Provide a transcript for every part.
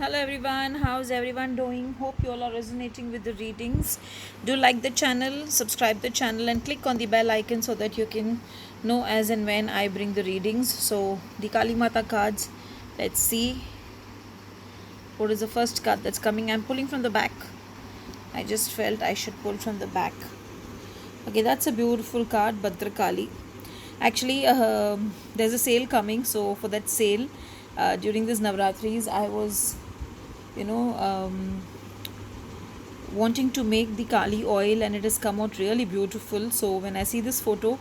Hello everyone, how's everyone doing? Hope you all are resonating with the readings. Do like the channel, subscribe the channel and click on the bell icon so that you can know as and when I bring the readings. So the Kali Mata cards, let's see what is the first card that's coming. I'm pulling from the back. I just felt I should pull from the back. Okay, that's a beautiful card, Bhadra Kali. Actually, there's a sale coming, so for that sale, during this Navratris, I was you know wanting to make the kali oil, and it has come out really beautiful. So when I see this photo,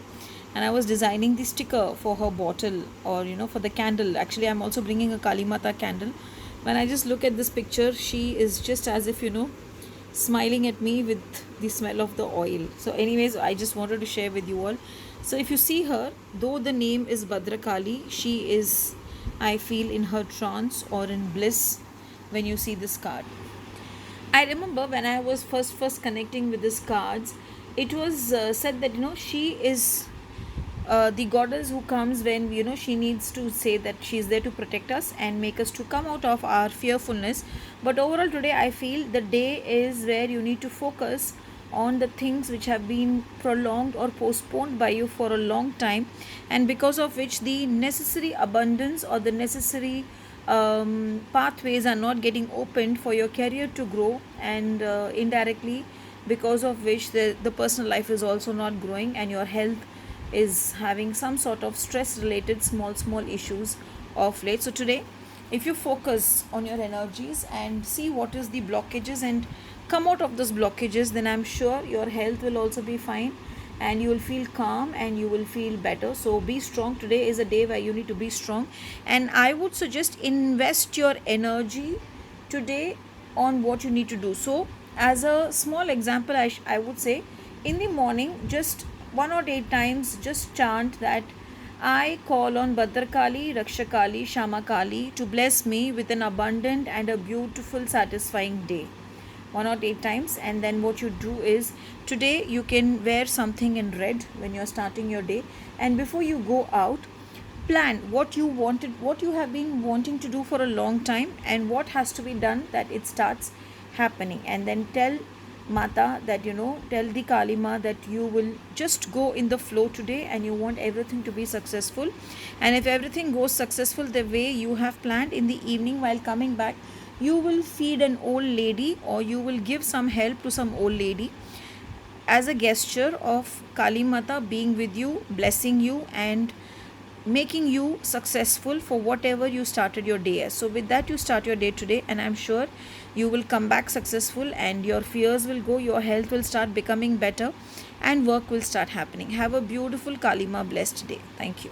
and I was designing the sticker for her bottle, or for the candle. Actually, I'm also bringing a Kali Mata candle. When I just look at this picture, she is just as if smiling at me with the smell of the oil. So anyways, I just wanted to share with you all. So if you see her, though the name is Bhadra Kali, she is, I feel, in her trance or in bliss when you see this card. I remember when I was first connecting with these cards, it was said that she is the goddess who comes when she needs to say that she is there to protect us and make us to come out of our fearfulness. But overall today I feel the day is where you need to focus on the things which have been prolonged or postponed by you for a long time, and because of which the necessary abundance or the necessary pathways are not getting opened for your career to grow, and indirectly because of which the personal life is also not growing, and your health is having some sort of stress related small issues of late. So today, if you focus on your energies and see what is the blockages and come out of those blockages, then I'm sure your health will also be fine, and you will feel calm and you will feel better. So be strong. Today is a day where you need to be strong, and I would suggest invest your energy today on what you need to do. So as a small example, I would say, in the morning, just 1 or 8 times just chant that I call on Bhadrakali, Rakshakali, Shamakali to bless me with an abundant and a beautiful satisfying day. 1 or 8 times. And then what you do is, today you can wear something in red when you're starting your day, and before you go out, plan what you have been wanting to do for a long time, and what has to be done that it starts happening. And then tell Mata that, tell the Kalima that you will just go in the flow today and you want everything to be successful. And if everything goes successful the way you have planned, in the evening while coming back, you will feed an old lady, or you will give some help to some old lady as a gesture of Kali Mata being with you, blessing you, and making you successful for whatever you started your day as. So with that, you start your day today, and I'm sure you will come back successful, and your fears will go, your health will start becoming better, and work will start happening. Have a beautiful Kalima blessed day. Thank you.